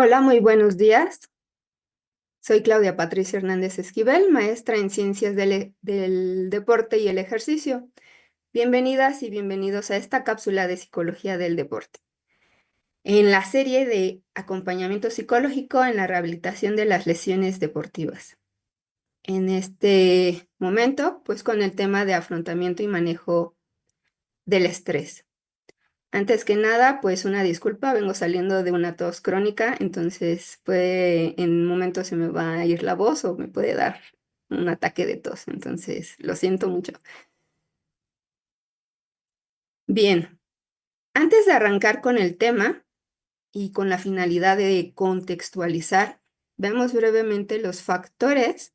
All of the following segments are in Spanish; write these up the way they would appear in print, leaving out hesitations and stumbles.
Hola, muy buenos días. Soy Claudia Patricia Hernández Esquivel, maestra en Ciencias del Deporte y el Ejercicio. Bienvenidas y bienvenidos a esta cápsula de Psicología del Deporte, en la serie de acompañamiento psicológico en la rehabilitación de las lesiones deportivas. En este momento, pues con el tema de afrontamiento y manejo del estrés. Antes que nada, pues una disculpa, vengo saliendo de una tos crónica, entonces en un momento se me va a ir la voz o me puede dar un ataque de tos, entonces lo siento mucho. Bien, antes de arrancar con el tema y con la finalidad de contextualizar, veamos brevemente los factores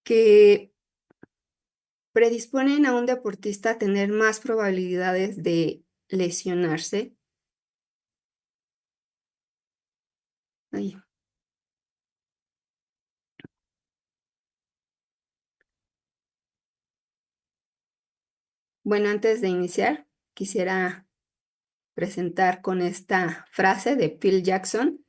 que predisponen a un deportista a tener más probabilidades de lesionarse. Ay, bueno, antes de iniciar, quisiera presentar con esta frase de Phil Jackson,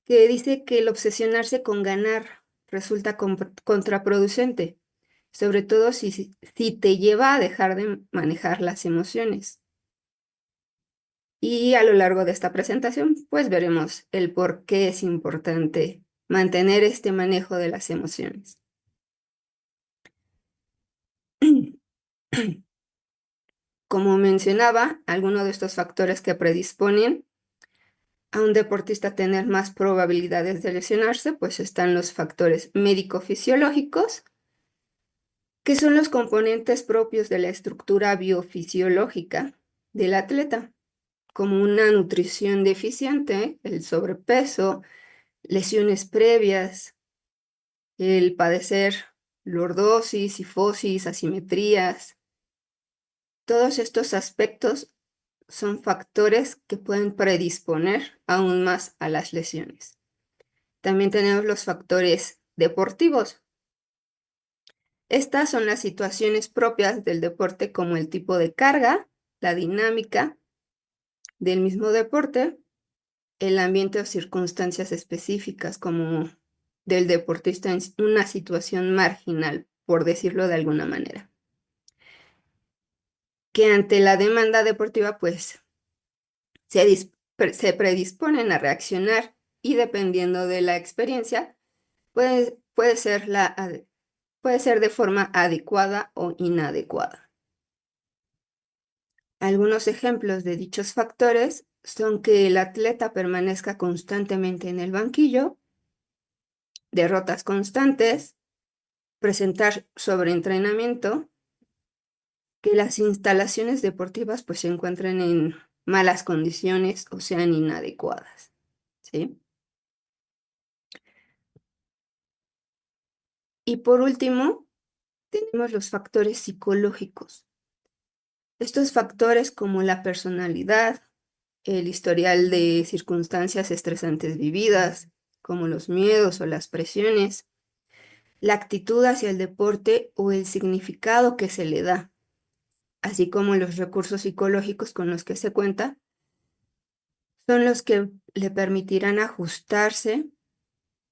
que dice que el obsesionarse con ganar resulta contraproducente, sobre todo si te lleva a dejar de manejar las emociones. Y a lo largo de esta presentación, pues veremos el por qué es importante mantener este manejo de las emociones. Como mencionaba, algunos de estos factores que predisponen a un deportista tener más probabilidades de lesionarse, pues están los factores médico-fisiológicos, que son los componentes propios de la estructura biofisiológica del atleta, como una nutrición deficiente, el sobrepeso, lesiones previas, el padecer lordosis, sifosis, asimetrías. Todos estos aspectos son factores que pueden predisponer aún más a las lesiones. También tenemos los factores deportivos. Estas son las situaciones propias del deporte como el tipo de carga, la dinámica del mismo deporte, el ambiente o circunstancias específicas como del deportista en una situación marginal, por decirlo de alguna manera. Que ante la demanda deportiva pues se predisponen a reaccionar y dependiendo de la experiencia puede ser puede ser de forma adecuada o inadecuada. Algunos ejemplos de dichos factores son que el atleta permanezca constantemente en el banquillo, derrotas constantes, presentar sobreentrenamiento, que las instalaciones deportivas pues se encuentren en malas condiciones o sean inadecuadas, ¿sí? Y por último, tenemos los factores psicológicos. Estos factores como la personalidad, el historial de circunstancias estresantes vividas, como los miedos o las presiones, la actitud hacia el deporte o el significado que se le da, así como los recursos psicológicos con los que se cuenta, son los que le permitirán ajustarse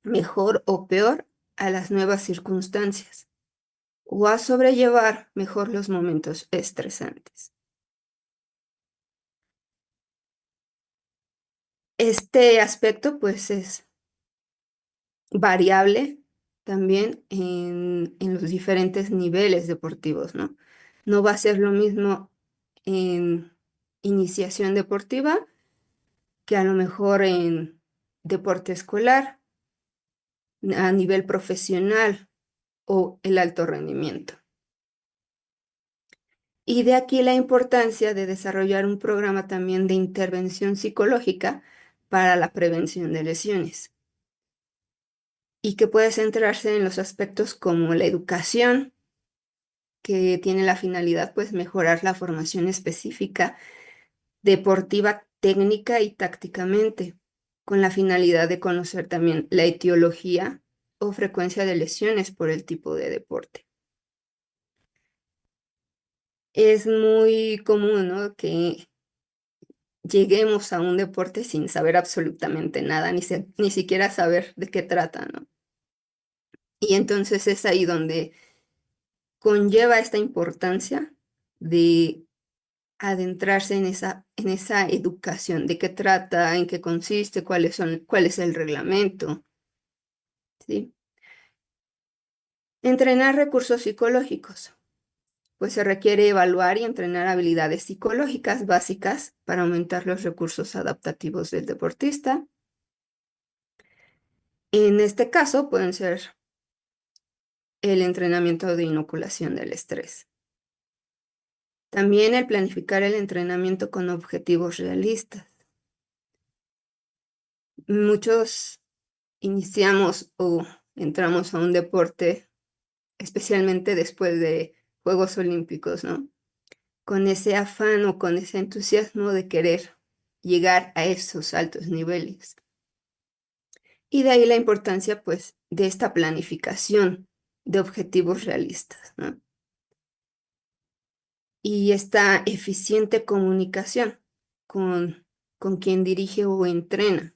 mejor o peor a las nuevas circunstancias o a sobrellevar mejor los momentos estresantes. Este aspecto pues es variable también en los diferentes niveles deportivos, ¿no? No va a ser lo mismo en iniciación deportiva que a lo mejor en deporte escolar, a nivel profesional o el alto rendimiento. Y de aquí la importancia de desarrollar un programa también de intervención psicológica para la prevención de lesiones y que puede centrarse en los aspectos como la educación, que tiene la finalidad pues mejorar la formación específica deportiva técnica y tácticamente, con la finalidad de conocer también la etiología o frecuencia de lesiones por el tipo de deporte. Es muy común, ¿no?, que lleguemos a un deporte sin saber absolutamente nada, ni siquiera saber de qué trata, ¿no? Y entonces es ahí donde conlleva esta importancia de adentrarse en esa educación, de qué trata, en qué consiste, cuál es el reglamento, ¿sí? Entrenar recursos psicológicos. Pues se requiere evaluar y entrenar habilidades psicológicas básicas para aumentar los recursos adaptativos del deportista. En este caso pueden ser el entrenamiento de inoculación del estrés. También el planificar el entrenamiento con objetivos realistas. Muchos iniciamos o entramos a un deporte, especialmente después de Juegos Olímpicos, ¿no? Con ese afán o con ese entusiasmo de querer llegar a esos altos niveles. Y de ahí la importancia, pues, de esta planificación de objetivos realistas, ¿no? Y esta eficiente comunicación con, con quien dirige o entrena,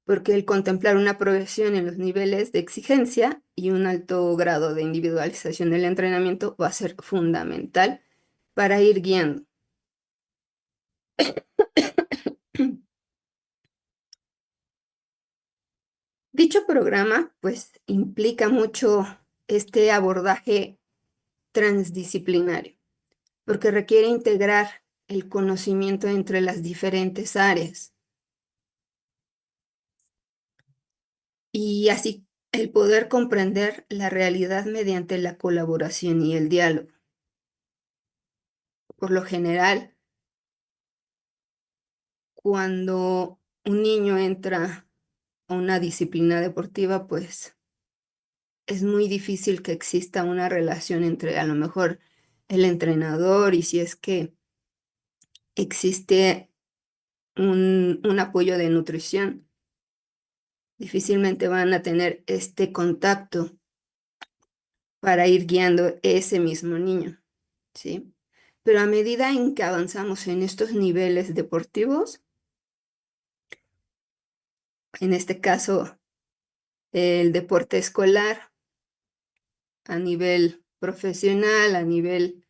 porque el contemplar una progresión en los niveles de exigencia y un alto grado de individualización del entrenamiento va a ser fundamental para ir guiando. Dicho programa, pues, implica mucho este abordaje transdisciplinario, porque requiere integrar el conocimiento entre las diferentes áreas y así el poder comprender la realidad mediante la colaboración y el diálogo. Por lo general, cuando un niño entra a una disciplina deportiva, pues es muy difícil que exista una relación entre a lo mejor el entrenador y si es que existe un apoyo de nutrición, difícilmente van a tener este contacto para ir guiando ese mismo niño, ¿sí? Pero a medida en que avanzamos en estos niveles deportivos, en este caso el deporte escolar, a nivel profesional, a nivel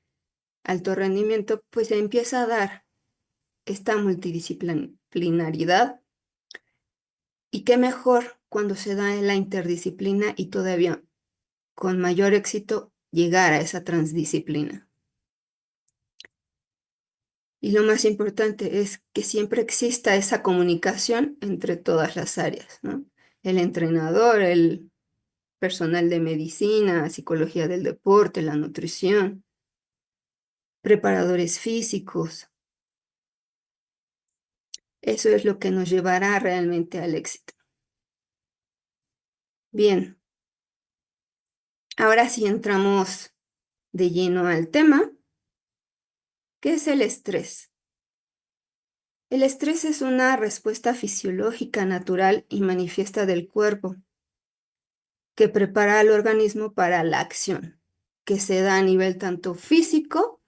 alto rendimiento, pues se empieza a dar esta multidisciplinaridad y qué mejor cuando se da en la interdisciplina y todavía con mayor éxito llegar a esa transdisciplina. Y lo más importante es que siempre exista esa comunicación entre todas las áreas, ¿no? El entrenador, el personal de medicina, psicología del deporte, la nutrición, preparadores físicos. Eso es lo que nos llevará realmente al éxito. Bien, ahora sí entramos de lleno al tema. ¿Qué es el estrés? El estrés es una respuesta fisiológica natural y manifiesta del cuerpo que prepara al organismo para la acción, que se da a nivel tanto físico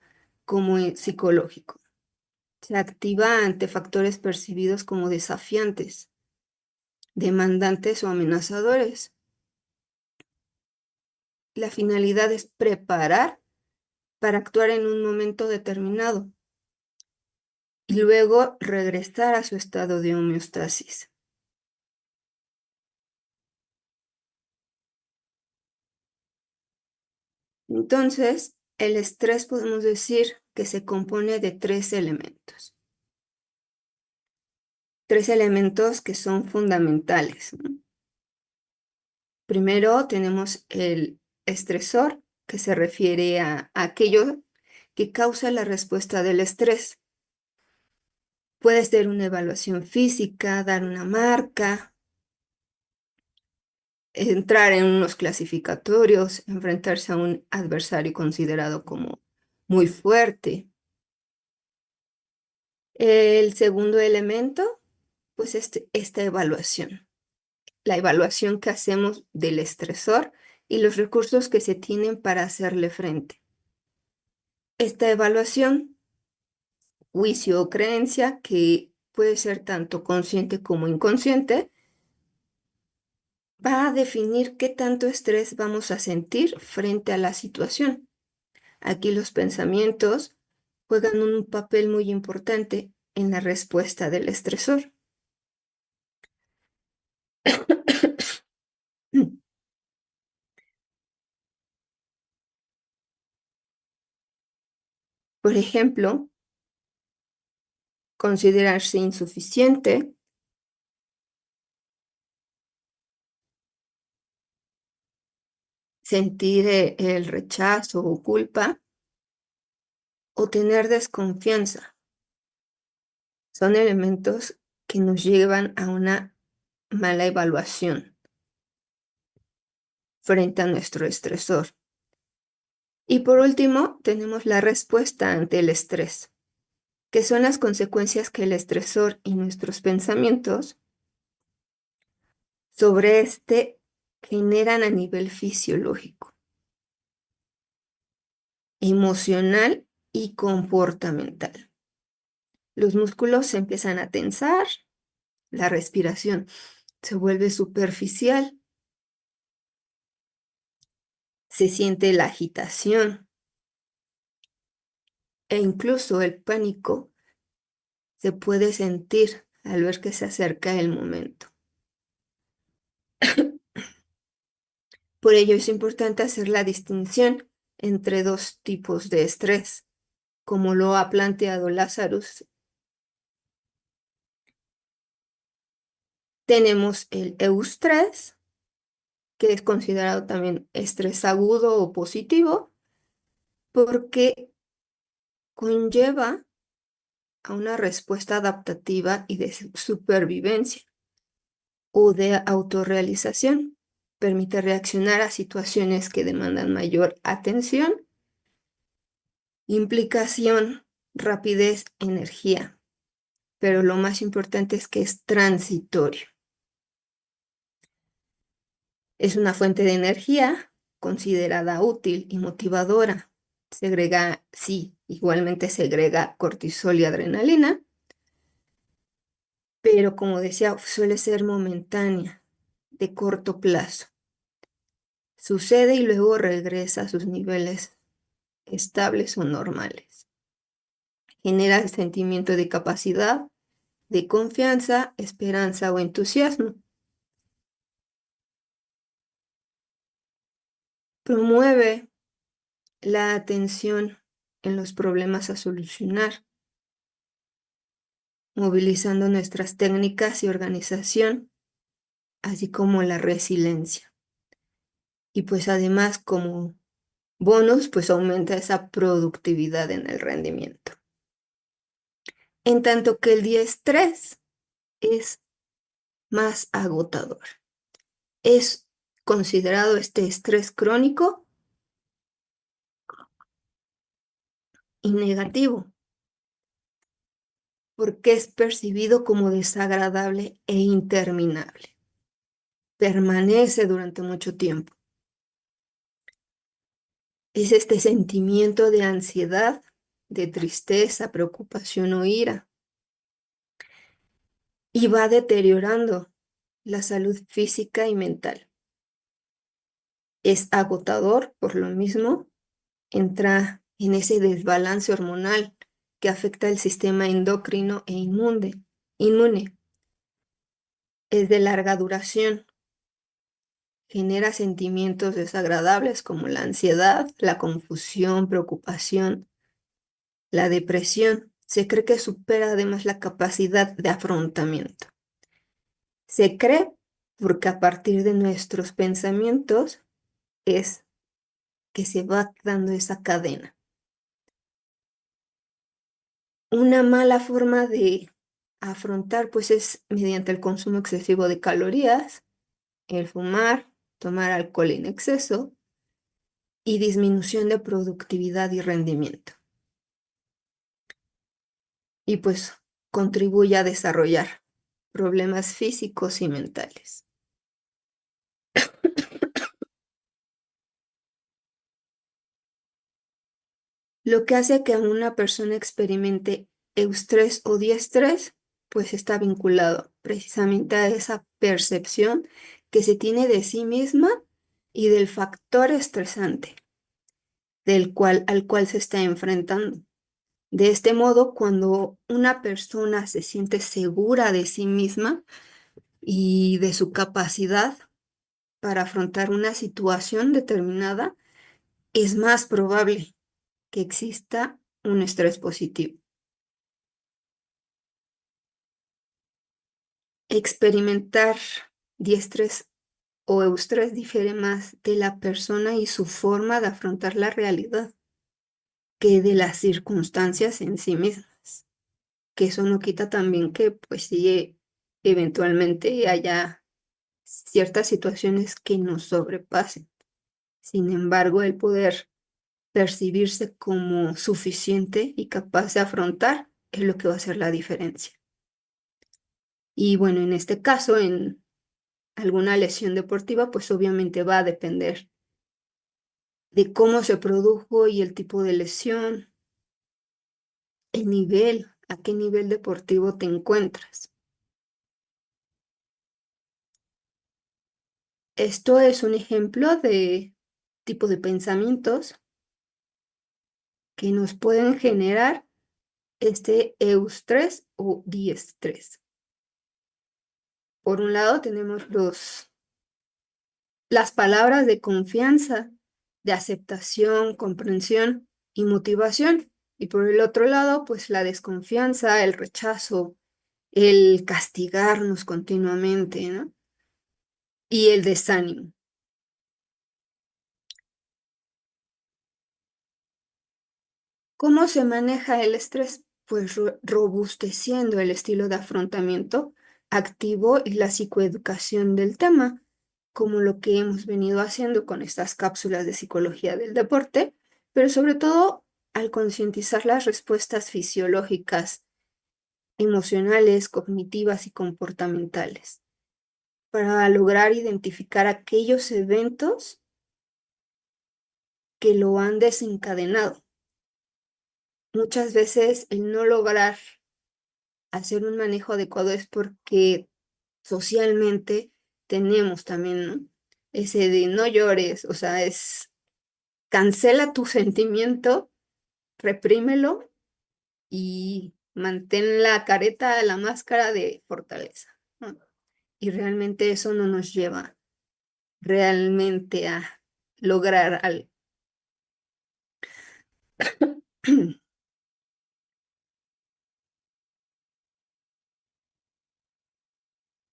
como psicológico. Se activa ante factores percibidos como desafiantes, demandantes o amenazadores. La finalidad es preparar para actuar en un momento determinado y luego regresar a su estado de homeostasis. Entonces, el estrés podemos decir que se compone de tres elementos. Tres elementos que son fundamentales, ¿no? Primero tenemos el estresor, que se refiere a aquello que causa la respuesta del estrés. Puede ser una evaluación física, dar una marca, entrar en unos clasificatorios, enfrentarse a un adversario considerado como muy fuerte. El segundo elemento, pues esta evaluación, la evaluación que hacemos del estresor y los recursos que se tienen para hacerle frente. Esta evaluación juicio o creencia que puede ser tanto consciente como inconsciente, va a definir qué tanto estrés vamos a sentir frente a la situación. Aquí los pensamientos juegan un papel muy importante en la respuesta del estresor. Por ejemplo, considerarse insuficiente, sentir el rechazo o culpa o tener desconfianza. Son elementos que nos llevan a una mala evaluación frente a nuestro estresor. Y por último, tenemos la respuesta ante el estrés, que son las consecuencias que el estresor y nuestros pensamientos sobre este generan a nivel fisiológico, emocional y comportamental. Los músculos se empiezan a tensar, la respiración se vuelve superficial, se siente la agitación e incluso el pánico se puede sentir al ver que se acerca el momento. Por ello es importante hacer la distinción entre dos tipos de estrés, como lo ha planteado Lazarus. Tenemos el eustrés, que es considerado también estrés agudo o positivo, porque conlleva a una respuesta adaptativa y de supervivencia o de autorrealización. Permite reaccionar a situaciones que demandan mayor atención, implicación, rapidez, energía. Pero lo más importante es que es transitorio. Es una fuente de energía considerada útil y motivadora. Igualmente segrega cortisol y adrenalina, pero como decía, suele ser momentánea, de corto plazo. Sucede y luego regresa a sus niveles estables o normales. Genera el sentimiento de capacidad, de confianza, esperanza o entusiasmo. Promueve la atención en los problemas a solucionar, movilizando nuestras técnicas y organización, así como la resiliencia. Y pues además como bonus, pues aumenta esa productividad en el rendimiento. En tanto que el diestrés es más agotador. Es considerado este estrés crónico y negativo, porque es percibido como desagradable e interminable. Permanece durante mucho tiempo. Es este sentimiento de ansiedad, de tristeza, preocupación o ira, y va deteriorando la salud física y mental. Es agotador, por lo mismo, entra en ese desbalance hormonal que afecta el sistema endocrino e inmune. Es de larga duración, genera sentimientos desagradables como la ansiedad, la confusión, preocupación, la depresión. Se cree que supera además la capacidad de afrontamiento. Se cree porque a partir de nuestros pensamientos es que se va dando esa cadena. Una mala forma de afrontar pues es mediante el consumo excesivo de calorías, el fumar, tomar alcohol en exceso y disminución de productividad y rendimiento. Y pues contribuye a desarrollar problemas físicos y mentales. Lo que hace que una persona experimente eustrés o diestrés, pues está vinculado precisamente a esa percepción que se tiene de sí misma y del factor estresante al cual se está enfrentando. De este modo, cuando una persona se siente segura de sí misma y de su capacidad para afrontar una situación determinada, es más probable que exista un estrés positivo. Experimentar diestrés o eustrés difiere más de la persona y su forma de afrontar la realidad que de las circunstancias en sí mismas. Que eso no quita también que, pues sí, eventualmente haya ciertas situaciones que nos sobrepasen. Sin embargo, el poder percibirse como suficiente y capaz de afrontar es lo que va a hacer la diferencia. Y bueno, en este caso, en alguna lesión deportiva, pues obviamente va a depender de cómo se produjo y el tipo de lesión, el nivel, a qué nivel deportivo te encuentras. Esto es un ejemplo de tipo de pensamientos que nos pueden generar este eustrés o diestrés. Por un lado tenemos las palabras de confianza, de aceptación, comprensión y motivación. Y por el otro lado, pues la desconfianza, el rechazo, el castigarnos continuamente, ¿no? Y el desánimo. ¿Cómo se maneja el estrés? Pues robusteciendo el estilo de afrontamiento activo y la psicoeducación del tema, como lo que hemos venido haciendo con estas cápsulas de psicología del deporte, pero sobre todo al concientizar las respuestas fisiológicas, emocionales, cognitivas y comportamentales, para lograr identificar aquellos eventos que lo han desencadenado. Muchas veces el no lograr hacer un manejo adecuado es porque socialmente tenemos también, ¿no? Ese de no llores, o sea, es cancela tu sentimiento, reprímelo y mantén la careta, la máscara de fortaleza, ¿no? Y realmente eso no nos lleva realmente a lograr algo.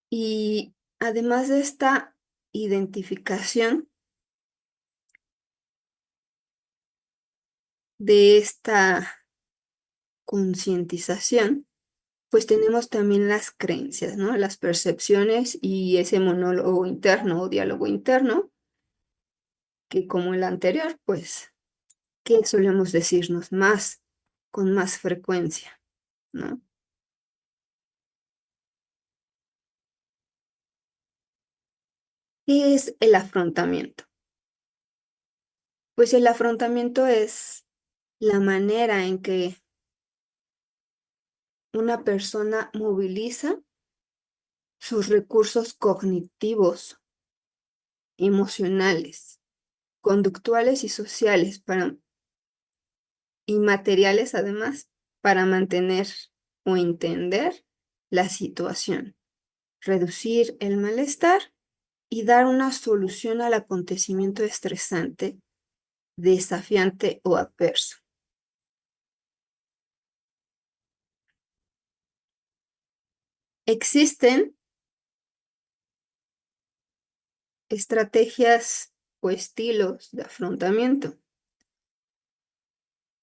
Y además de esta identificación, de esta concientización, pues tenemos también las creencias, ¿no? Las percepciones y ese monólogo interno o diálogo interno, que como el anterior, pues, ¿qué solemos decirnos más, con más frecuencia, ¿no? ¿Qué es el afrontamiento? Pues el afrontamiento es la manera en que una persona moviliza sus recursos cognitivos, emocionales, conductuales y sociales y materiales además para mantener o entender la situación, reducir el malestar y dar una solución al acontecimiento estresante, desafiante o adverso. Existen estrategias o estilos de afrontamiento.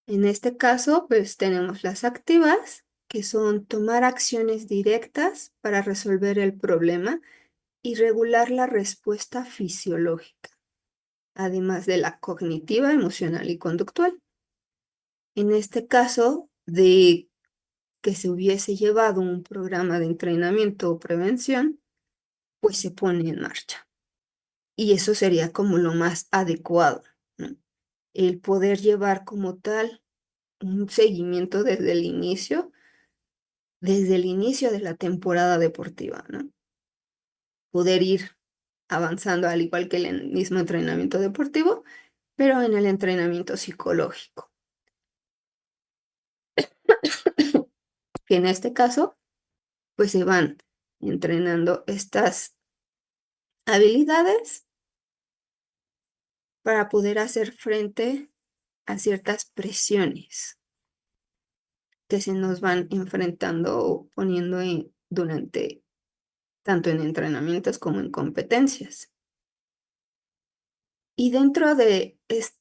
En este caso, pues tenemos las activas, que son tomar acciones directas para resolver el problema y regular la respuesta fisiológica, además de la cognitiva, emocional y conductual. En este caso, de que se hubiese llevado un programa de entrenamiento o prevención, pues se pone en marcha. Y eso sería como lo más adecuado, ¿no? El poder llevar como tal un seguimiento desde el inicio desde el inicio de la temporada deportiva, ¿no? Poder ir avanzando al igual que el mismo entrenamiento deportivo, pero en el entrenamiento psicológico, que en este caso, pues se van entrenando estas habilidades para poder hacer frente a ciertas presiones que se nos van enfrentando o poniendo durante tanto en entrenamientos como en competencias. Y dentro de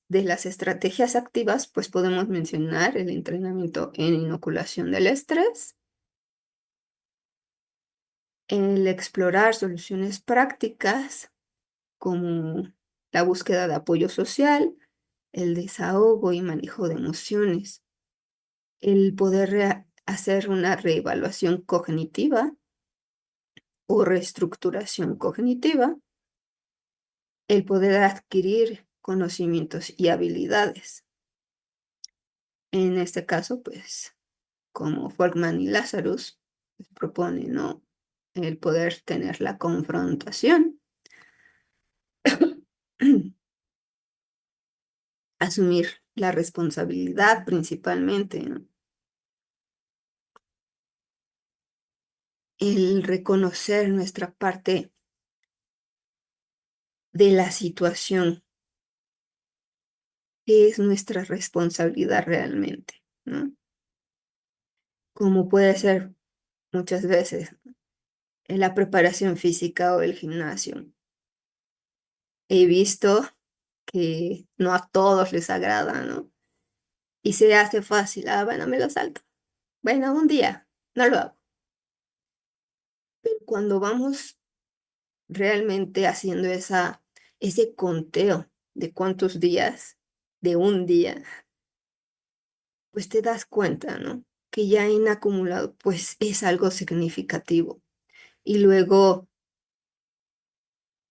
las estrategias activas, pues podemos mencionar el entrenamiento en inoculación del estrés, el explorar soluciones prácticas como la búsqueda de apoyo social, el desahogo y manejo de emociones, el poder hacer una reevaluación cognitiva o reestructuración cognitiva, el poder adquirir conocimientos y habilidades. En este caso, pues, como Folkman y Lazarus pues, proponen, ¿no? El poder tener la confrontación, asumir la responsabilidad principalmente, ¿no? El reconocer nuestra parte de la situación, que es nuestra responsabilidad realmente, ¿no? Como puede ser muchas veces en la preparación física o el gimnasio. He visto que no a todos les agrada, ¿no? Y se hace fácil, bueno, me lo salto. Bueno, un día, no lo hago. Pero cuando vamos realmente haciendo ese conteo de cuántos días, de un día, pues te das cuenta, ¿no? Que ya en acumulado, pues es algo significativo. Y luego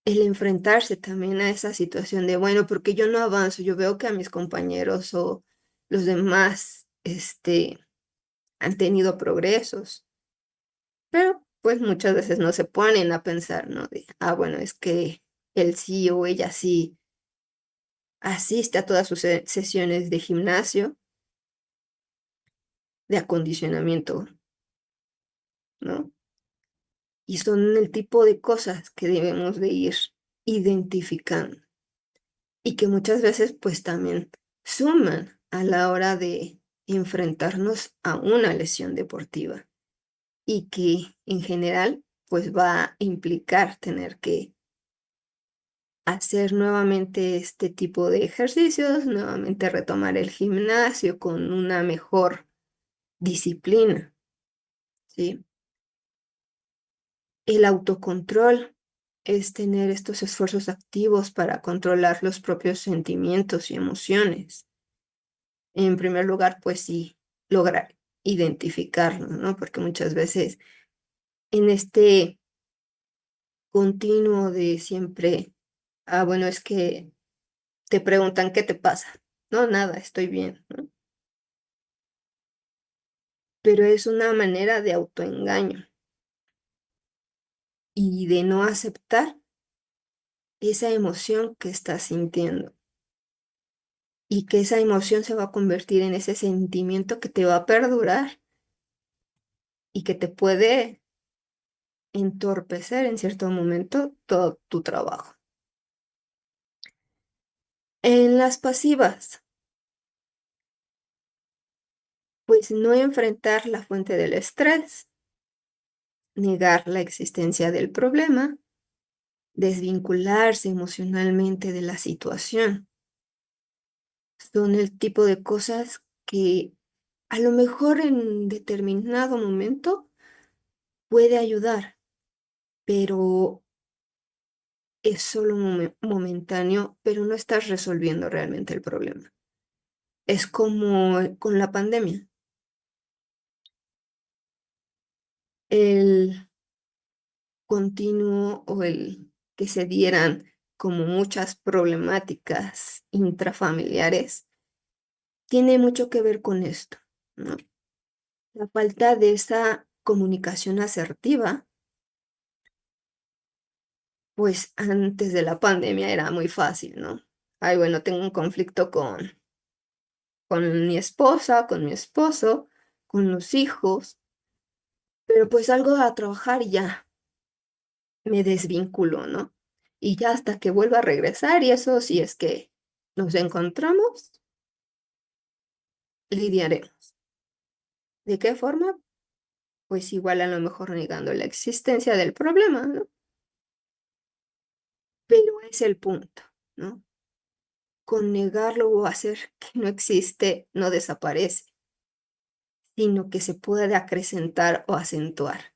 el enfrentarse también a esa situación de, bueno, porque yo no avanzo, yo veo que a mis compañeros o los demás, han tenido progresos, pero pues muchas veces no se ponen a pensar, ¿no? De, bueno, es que él sí o ella sí asiste a todas sus sesiones de gimnasio, de acondicionamiento, ¿no? Y son el tipo de cosas que debemos de ir identificando y que muchas veces pues también suman a la hora de enfrentarnos a una lesión deportiva y que en general pues va a implicar tener que hacer nuevamente este tipo de ejercicios, nuevamente retomar el gimnasio con una mejor disciplina, ¿sí? El autocontrol es tener estos esfuerzos activos para controlar los propios sentimientos y emociones. En primer lugar, pues sí, lograr identificarlos, ¿no? Porque muchas veces en este continuo de siempre, bueno, es que te preguntan qué te pasa. No, nada, estoy bien, ¿no? Pero es una manera de autoengaño y de no aceptar esa emoción que estás sintiendo y que esa emoción se va a convertir en ese sentimiento que te va a perdurar y que te puede entorpecer en cierto momento todo tu trabajo. En las pasivas, pues no enfrentar la fuente del estrés, negar la existencia del problema, desvincularse emocionalmente de la situación. Son el tipo de cosas que a lo mejor en determinado momento puede ayudar, pero es solo momentáneo, pero no estás resolviendo realmente el problema. Es como con la pandemia. El continuo o el que se dieran como muchas problemáticas intrafamiliares tiene mucho que ver con esto, ¿no? La falta de esa comunicación asertiva, pues antes de la pandemia era muy fácil, ¿no? Ay, bueno, tengo un conflicto con mi esposa, con mi esposo, con los hijos, pero pues salgo a trabajar y ya me desvinculo, ¿no? Y ya hasta que vuelva a regresar, y eso si es que nos encontramos, lidiaremos. ¿De qué forma? Pues igual a lo mejor negando la existencia del problema, ¿no? Pero es el punto, ¿no? Con negarlo o hacer que no existe, no desaparece, sino que se puede acrecentar o acentuar,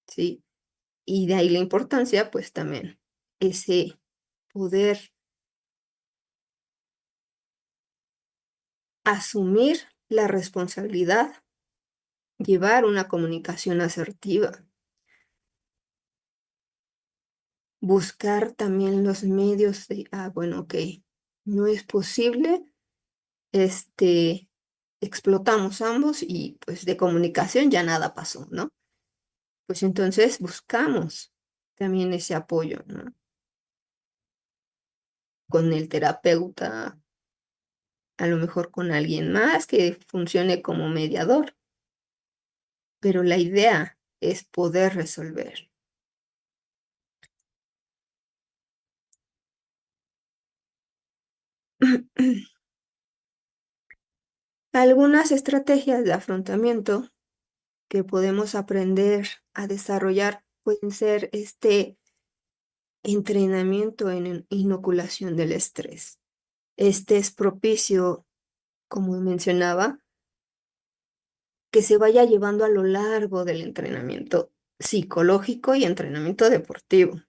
¿sí? Y de ahí la importancia, pues también, ese poder asumir la responsabilidad, llevar una comunicación asertiva, buscar también los medios de, bueno, ok, no es posible, este, explotamos ambos y pues de comunicación ya nada pasó, ¿no? Pues entonces buscamos también ese apoyo, ¿no? Con el terapeuta, a lo mejor con alguien más que funcione como mediador, pero la idea es poder resolver. Algunas estrategias de afrontamiento que podemos aprender a desarrollar pueden ser este entrenamiento en inoculación del estrés. Este es propicio, como mencionaba, que se vaya llevando a lo largo del entrenamiento psicológico y entrenamiento deportivo,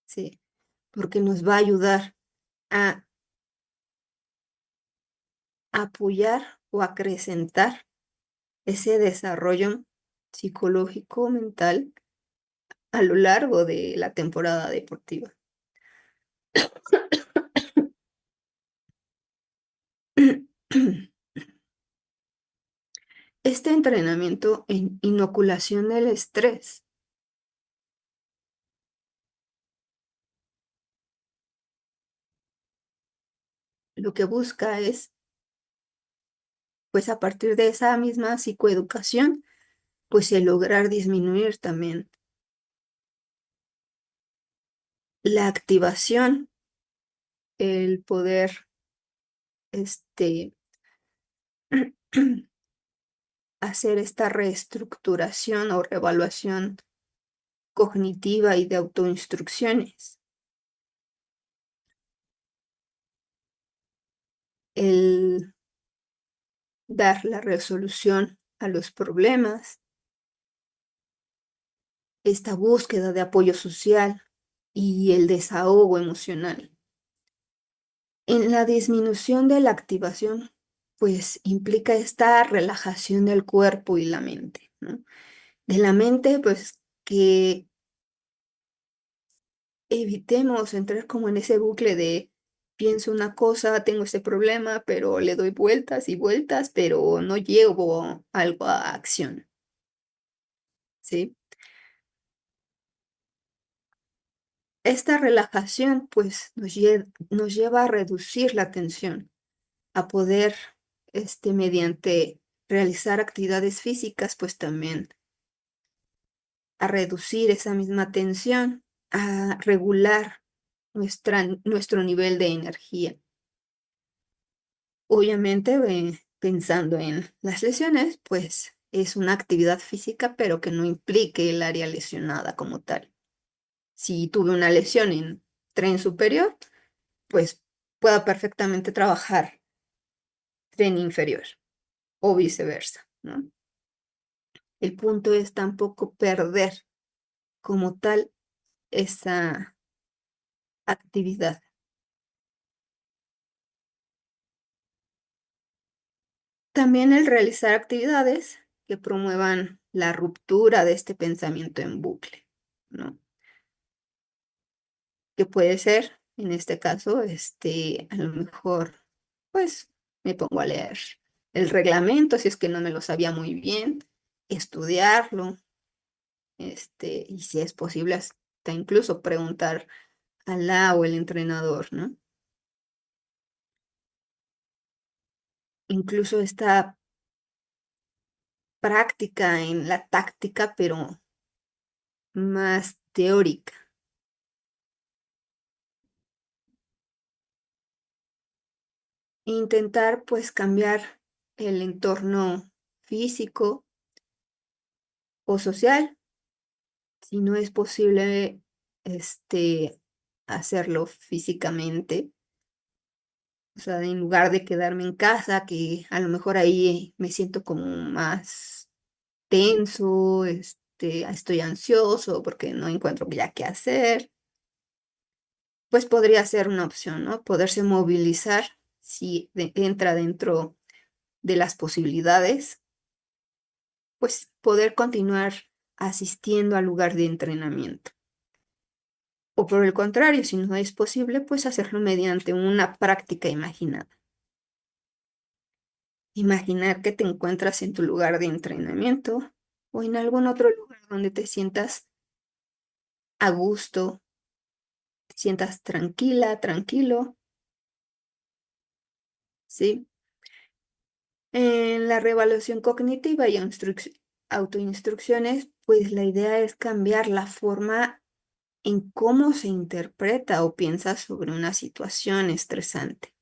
¿sí? Porque nos va a ayudar a apoyar o acrecentar ese desarrollo psicológico, mental, a lo largo de la temporada deportiva. Este entrenamiento en inoculación del estrés lo que busca es, pues a partir de esa misma psicoeducación, pues el lograr disminuir también la activación, el poder, este, hacer esta reestructuración o reevaluación cognitiva y de autoinstrucciones. El dar la resolución a los problemas, esta búsqueda de apoyo social y el desahogo emocional. En la disminución de la activación, pues implica esta relajación del cuerpo y la mente, ¿no? De la mente, pues que evitemos entrar como en ese bucle de pienso una cosa, tengo este problema, pero le doy vueltas y vueltas, pero no llevo algo a acción, ¿sí? Esta relajación, pues, nos lleva a reducir la tensión, a poder, mediante realizar actividades físicas, pues también a reducir esa misma tensión, a regular nuestro nivel de energía. Obviamente, pensando en las lesiones, pues es una actividad física, pero que no implique el área lesionada como tal. Si tuve una lesión en tren superior, pues pueda perfectamente trabajar tren inferior o viceversa, ¿no? El punto es tampoco perder como tal esa actividad. También el realizar actividades que promuevan la ruptura de este pensamiento en bucle, ¿no? Que puede ser, en este caso, a lo mejor, pues me pongo a leer el reglamento si es que no me lo sabía muy bien, estudiarlo, y si es posible, hasta incluso preguntar al la o el entrenador, ¿no? Incluso esta práctica en la táctica, pero más teórica. Intentar, pues, cambiar el entorno físico o social, si no es posible, hacerlo físicamente. O sea, en lugar de quedarme en casa, que a lo mejor ahí me siento como más tenso, estoy ansioso porque no encuentro ya qué hacer, pues podría ser una opción, ¿no? Poderse movilizar si entra dentro de las posibilidades, pues poder continuar asistiendo al lugar de entrenamiento. O por el contrario, si no es posible, pues hacerlo mediante una práctica imaginada. Imaginar que te encuentras en tu lugar de entrenamiento o en algún otro lugar donde te sientas a gusto, te sientas tranquila, tranquilo, ¿sí? En la reevaluación cognitiva y autoinstrucciones, pues la idea es cambiar la forma en cómo se interpreta o piensa sobre una situación estresante.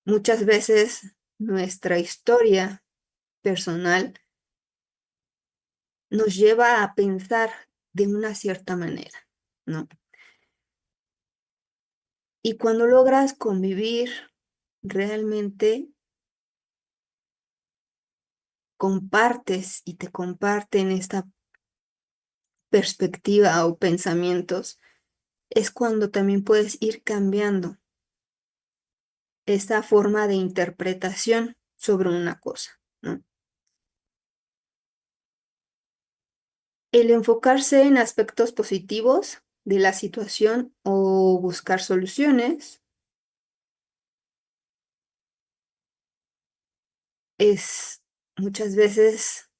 Muchas veces nuestra historia personal nos lleva a pensar de una cierta manera, ¿no? Y cuando logras convivir realmente, compartes y te comparten esta perspectiva o pensamientos, es cuando también puedes ir cambiando esa forma de interpretación sobre una cosa, ¿no? El enfocarse en aspectos positivos de la situación o buscar soluciones es muchas veces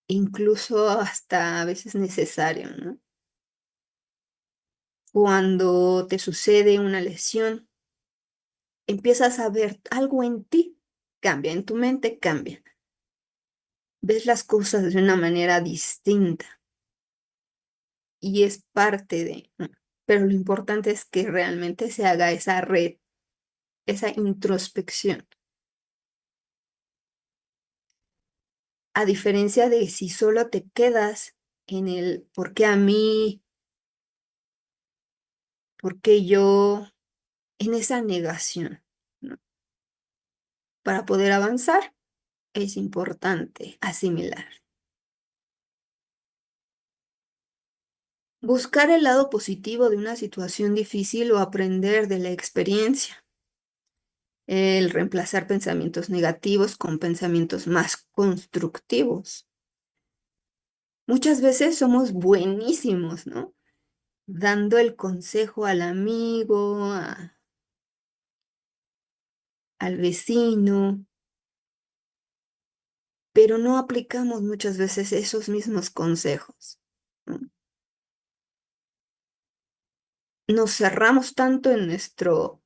incluso hasta a veces necesario, ¿no? Cuando te sucede una lesión, empiezas a ver algo en ti, cambia, en tu mente cambia. Ves las cosas de una manera distinta y es parte de, ¿no? Pero lo importante es que realmente se haga esa red, esa introspección. A diferencia de si solo te quedas en el ¿por qué a mí? ¿Por qué yo? En esa negación, ¿no? Para poder avanzar es importante asimilar. Buscar el lado positivo de una situación difícil o aprender de la experiencia. El reemplazar pensamientos negativos con pensamientos más constructivos. Muchas veces somos buenísimos, ¿no? Dando el consejo al amigo, al vecino, pero no aplicamos muchas veces esos mismos consejos, ¿no? Nos cerramos tanto en nuestro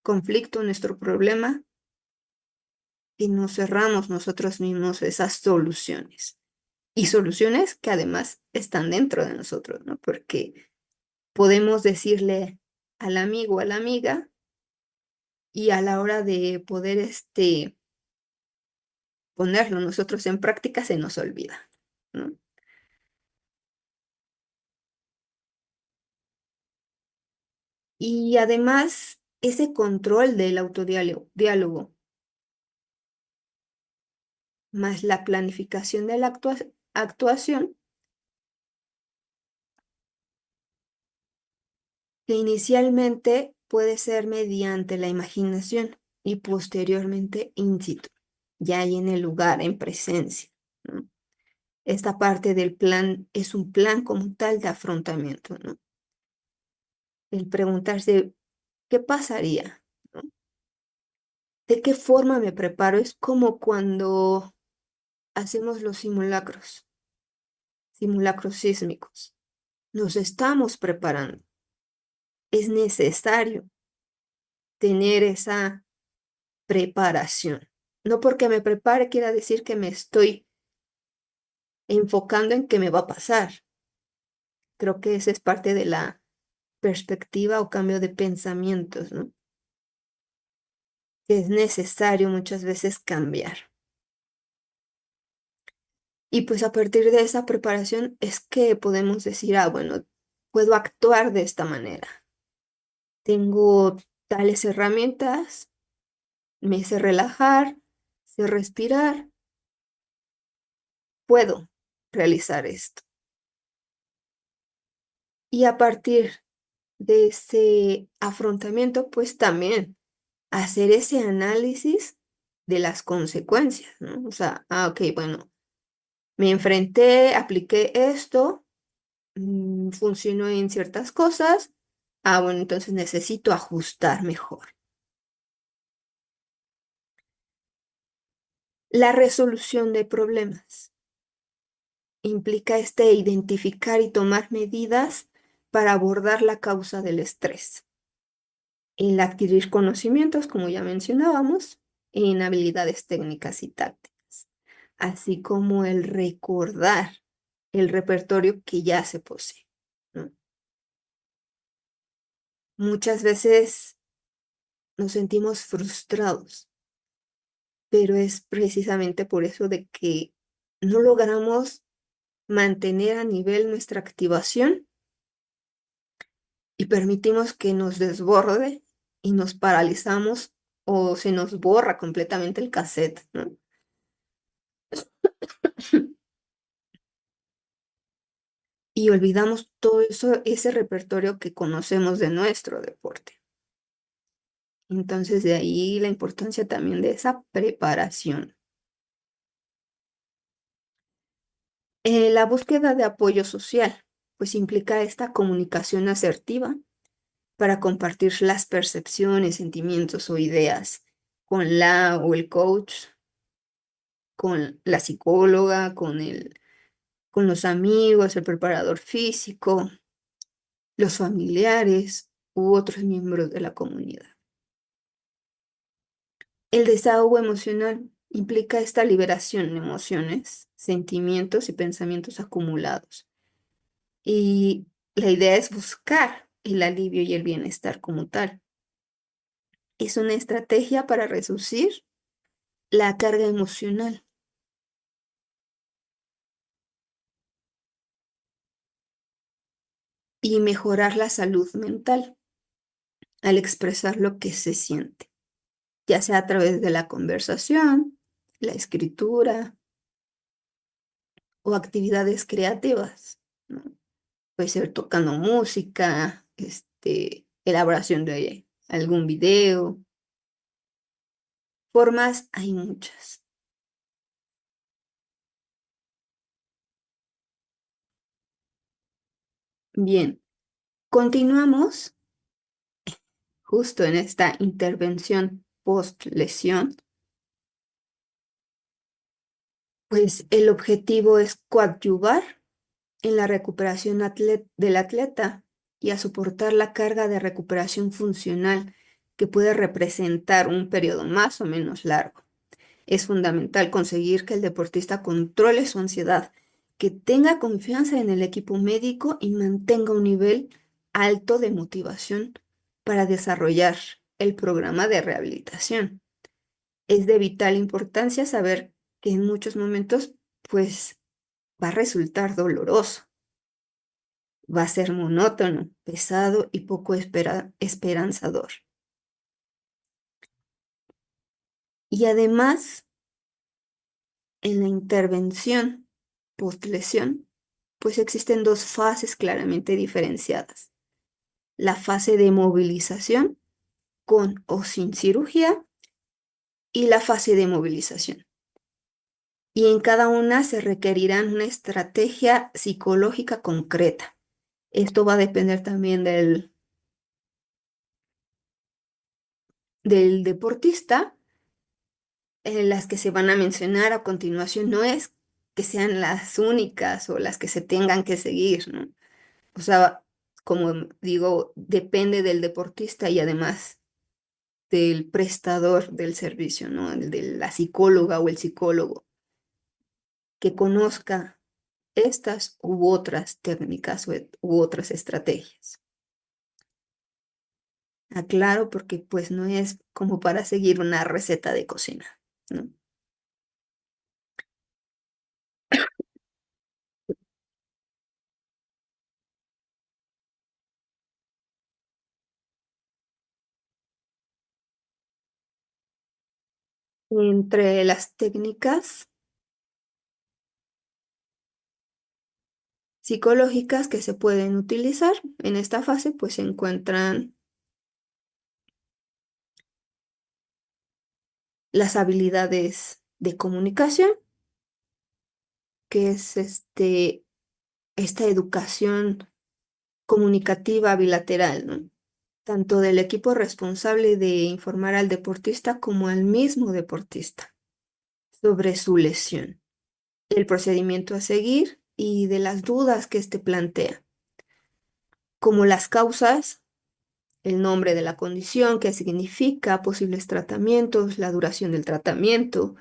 conflicto, en nuestro problema, que nos cerramos nosotros mismos esas soluciones. Y soluciones que además están dentro de nosotros, ¿no? Porque podemos decirle al amigo o a la amiga y a la hora de poder ponerlo nosotros en práctica se nos olvida, ¿no? Y además, ese control del diálogo más la planificación de la actuación, que inicialmente puede ser mediante la imaginación y posteriormente in situ, ya ahí en el lugar, en presencia, ¿no? Esta parte del plan es un plan como tal de afrontamiento, ¿no? El preguntarse, ¿qué pasaría? ¿No? ¿De qué forma me preparo? Es como cuando hacemos los simulacros sísmicos. Nos estamos preparando. Es necesario tener esa preparación. No porque me prepare quiera decir que me estoy enfocando en qué me va a pasar. Creo que esa es parte de la perspectiva o cambio de pensamientos, ¿no? Que es necesario muchas veces cambiar. Y pues a partir de esa preparación es que podemos decir, ah, bueno, puedo actuar de esta manera. Tengo tales herramientas, me sé relajar, sé respirar, puedo realizar esto. Y a partir de ese afrontamiento, pues también hacer ese análisis de las consecuencias, ¿no? O sea, ah, ok, bueno, me enfrenté, apliqué esto, funcionó en ciertas cosas, ah, bueno, entonces necesito ajustar mejor. La resolución de problemas implica identificar y tomar medidas para abordar la causa del estrés. El adquirir conocimientos, como ya mencionábamos, en habilidades técnicas y tácticas, así como el recordar el repertorio que ya se posee, ¿no? Muchas veces nos sentimos frustrados, pero es precisamente por eso de que no logramos mantener a nivel nuestra activación y permitimos que nos desborde y nos paralizamos o se nos borra completamente el cassette, ¿no? Y olvidamos todo eso, ese repertorio que conocemos de nuestro deporte. Entonces, de ahí la importancia también de esa preparación. La búsqueda de apoyo social, pues implica esta comunicación asertiva para compartir las percepciones, sentimientos o ideas con la o el coach, con la psicóloga, con los amigos, el preparador físico, los familiares u otros miembros de la comunidad. El desahogo emocional implica esta liberación de emociones, sentimientos y pensamientos acumulados. Y la idea es buscar el alivio y el bienestar como tal. Es una estrategia para reducir la carga emocional y mejorar la salud mental al expresar lo que se siente, ya sea a través de la conversación, la escritura o actividades creativas, ¿no? Puede ser tocando música, elaboración de algún video. Formas hay muchas. Bien, continuamos justo en esta intervención post lesión, pues el objetivo es coadyuvar en la recuperación del atleta y a soportar la carga de recuperación funcional que puede representar un periodo más o menos largo. Es fundamental conseguir que el deportista controle su ansiedad, que tenga confianza en el equipo médico y mantenga un nivel alto de motivación para desarrollar el programa de rehabilitación. Es de vital importancia saber que en muchos momentos, pues, va a resultar doloroso, va a ser monótono, pesado y poco esperanzador. Y además, en la intervención post-lesión, pues existen dos fases claramente diferenciadas. La fase de movilización con o sin cirugía y la fase de movilización. Y en cada una se requerirán una estrategia psicológica concreta. Esto va a depender también del deportista, las que se van a mencionar a continuación no es que sean las únicas o las que se tengan que seguir, ¿no? O sea, como digo, depende del deportista y además del prestador del servicio, ¿no? El de la psicóloga o el psicólogo, que conozca estas u otras técnicas u otras estrategias. Aclaro porque pues no es como para seguir una receta de cocina, ¿no? Entre las técnicas psicológicas que se pueden utilizar en esta fase, pues se encuentran las habilidades de comunicación, que es esta educación comunicativa bilateral, ¿no? Tanto del equipo responsable de informar al deportista como al mismo deportista sobre su lesión, el procedimiento a seguir y de las dudas que éste plantea, como las causas, el nombre de la condición, qué significa, posibles tratamientos, la duración del tratamiento,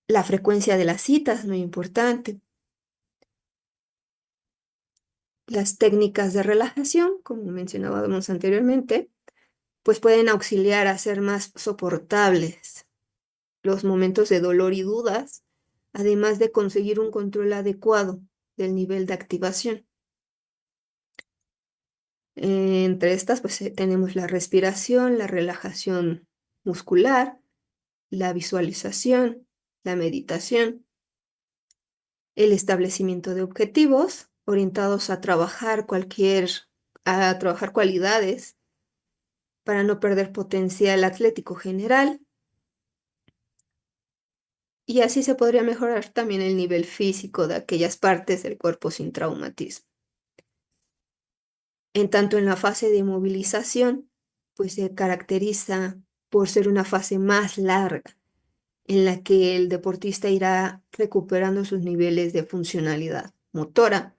la frecuencia de las citas, muy importante, las técnicas de relajación, como mencionábamos anteriormente, pues pueden auxiliar a hacer más soportables los momentos de dolor y dudas, además de conseguir un control adecuado del nivel de activación. Entre estas, pues tenemos la respiración, la relajación muscular, la visualización, la meditación, el establecimiento de objetivos orientados a trabajar cualidades para no perder potencial atlético general, y así se podría mejorar también el nivel físico de aquellas partes del cuerpo sin traumatismo. En tanto, en la fase de movilización, pues se caracteriza por ser una fase más larga, en la que el deportista irá recuperando sus niveles de funcionalidad motora.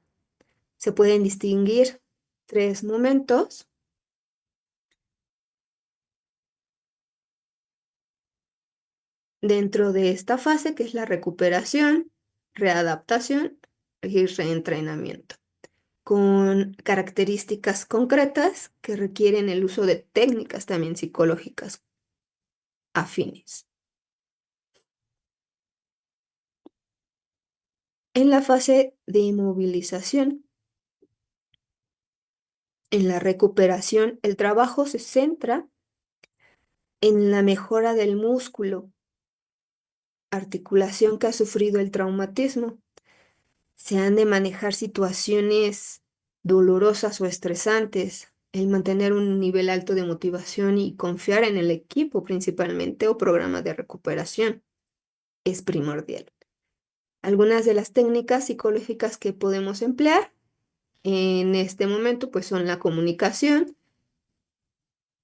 Se pueden distinguir tres momentos dentro de esta fase, que es la recuperación, readaptación y reentrenamiento, con características concretas que requieren el uso de técnicas también psicológicas afines. En la fase de inmovilización, en la recuperación, el trabajo se centra en la mejora del músculo, articulación que ha sufrido el traumatismo. Se han de manejar situaciones dolorosas o estresantes, el mantener un nivel alto de motivación y confiar en el equipo principalmente o programa de recuperación es primordial. Algunas de las técnicas psicológicas que podemos emplear en este momento pues son la comunicación,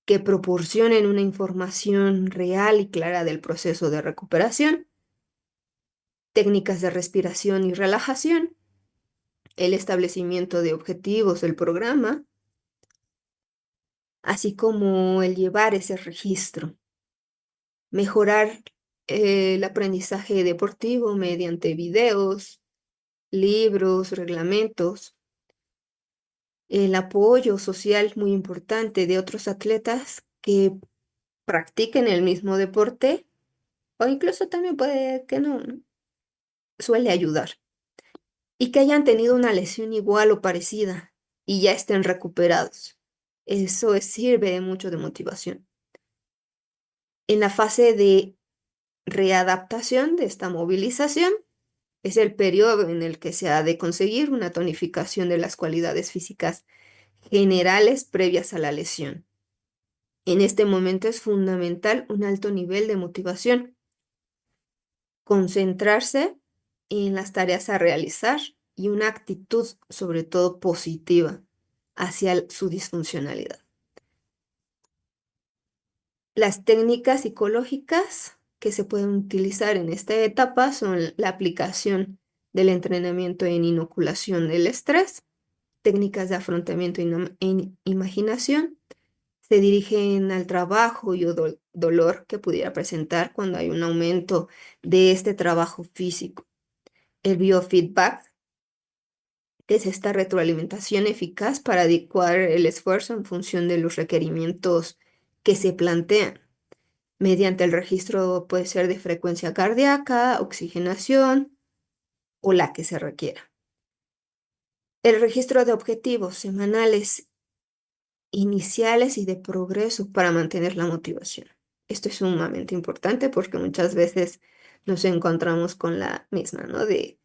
que proporcionen una información real y clara del proceso de recuperación, técnicas de respiración y relajación, el establecimiento de objetivos del programa, así como el llevar ese registro, mejorar el aprendizaje deportivo mediante videos, libros, reglamentos, el apoyo social muy importante de otros atletas que practiquen el mismo deporte o incluso también puede que no, ¿no? Suele ayudar. Y que hayan tenido una lesión igual o parecida y ya estén recuperados. Sirve de mucho de motivación. En la fase de readaptación de esta movilización, es el periodo en el que se ha de conseguir una tonificación de las cualidades físicas generales previas a la lesión. En este momento es fundamental un alto nivel de motivación, concentrarse en las tareas a realizar y una actitud sobre todo positiva hacia su disfuncionalidad. Las técnicas psicológicas que se pueden utilizar en esta etapa son la aplicación del entrenamiento en inoculación del estrés, técnicas de afrontamiento en imaginación, se dirigen al trabajo y o dolor que pudiera presentar cuando hay un aumento de este trabajo físico. El biofeedback, que es esta retroalimentación eficaz para adecuar el esfuerzo en función de los requerimientos que se plantean. Mediante el registro puede ser de frecuencia cardíaca, oxigenación o la que se requiera. El registro de objetivos semanales iniciales y de progreso para mantener la motivación. Esto es sumamente importante porque muchas veces nos encontramos con la misma, ¿no? Es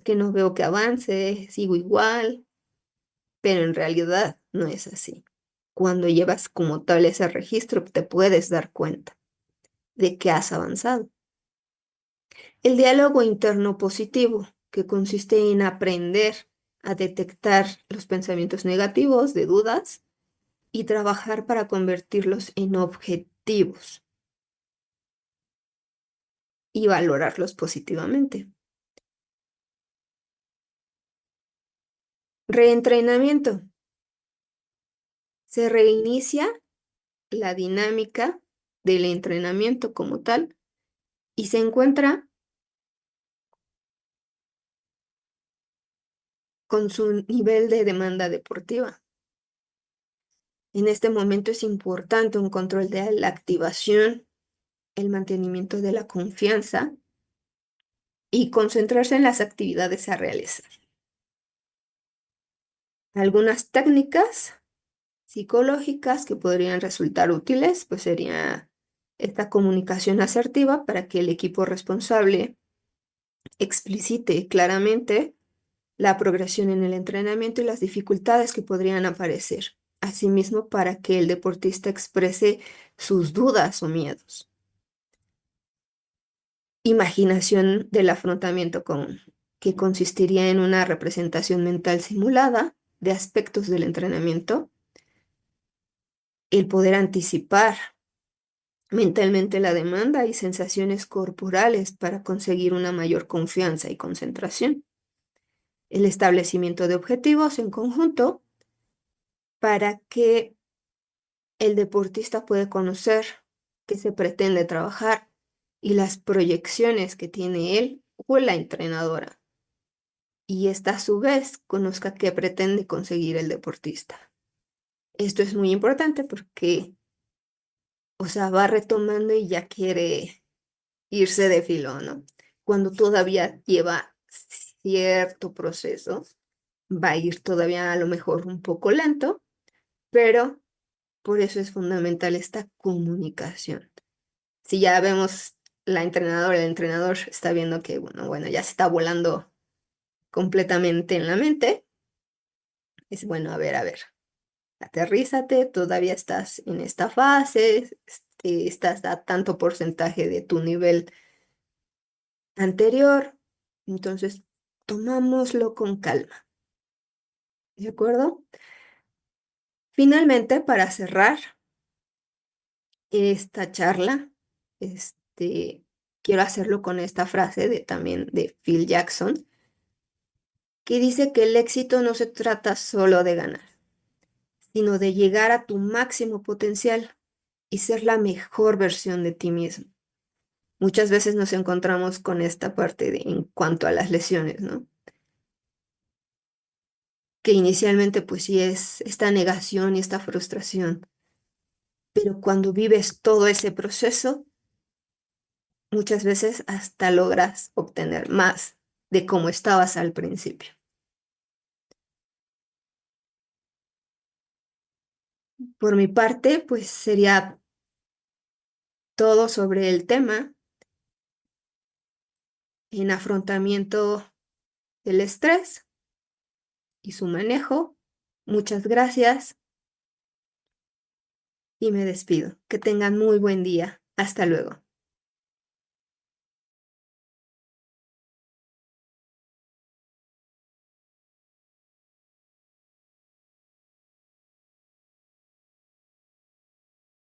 que no veo que avance, sigo igual, pero en realidad no es así. Cuando llevas como tal ese registro, te puedes dar cuenta de que has avanzado. El diálogo interno positivo, que consiste en aprender a detectar los pensamientos negativos, de dudas, y trabajar para convertirlos en objetivos y valorarlos positivamente. Reentrenamiento. Se reinicia la dinámica del entrenamiento como tal y se encuentra con su nivel de demanda deportiva. En este momento es importante un control de la activación, el mantenimiento de la confianza y concentrarse en las actividades a realizar. Algunas técnicas psicológicas que podrían resultar útiles, pues sería esta comunicación asertiva para que el equipo responsable explicite claramente la progresión en el entrenamiento y las dificultades que podrían aparecer. Asimismo, para que el deportista exprese sus dudas o miedos. Imaginación del afrontamiento que consistiría en una representación mental simulada de aspectos del entrenamiento, el poder anticipar mentalmente la demanda y sensaciones corporales para conseguir una mayor confianza y concentración. El establecimiento de objetivos en conjunto para que el deportista pueda conocer qué se pretende trabajar y las proyecciones que tiene él o la entrenadora. Y esta a su vez conozca qué pretende conseguir el deportista. Esto es muy importante porque, o sea, va retomando y ya quiere irse de filo, ¿no? Cuando todavía lleva cierto proceso, va a ir todavía a lo mejor un poco lento, pero por eso es fundamental esta comunicación. Si ya vemos la entrenadora, el entrenador está viendo que, bueno, ya se está volando completamente en la mente, es bueno, a ver, aterrízate, todavía estás en esta fase, estás a tanto porcentaje de tu nivel anterior, entonces tomámoslo con calma, ¿de acuerdo? Finalmente, para cerrar esta charla, quiero hacerlo con esta frase también de Phil Jackson, que dice que el éxito no se trata solo de ganar, sino de llegar a tu máximo potencial y ser la mejor versión de ti mismo. Muchas veces nos encontramos con esta parte en cuanto a las lesiones, ¿no? Que inicialmente pues sí es esta negación y esta frustración, pero cuando vives todo ese proceso, muchas veces hasta logras obtener más de cómo estabas al principio. Por mi parte, pues sería todo sobre el tema en afrontamiento del estrés y su manejo. Muchas gracias y me despido. Que tengan muy buen día. Hasta luego.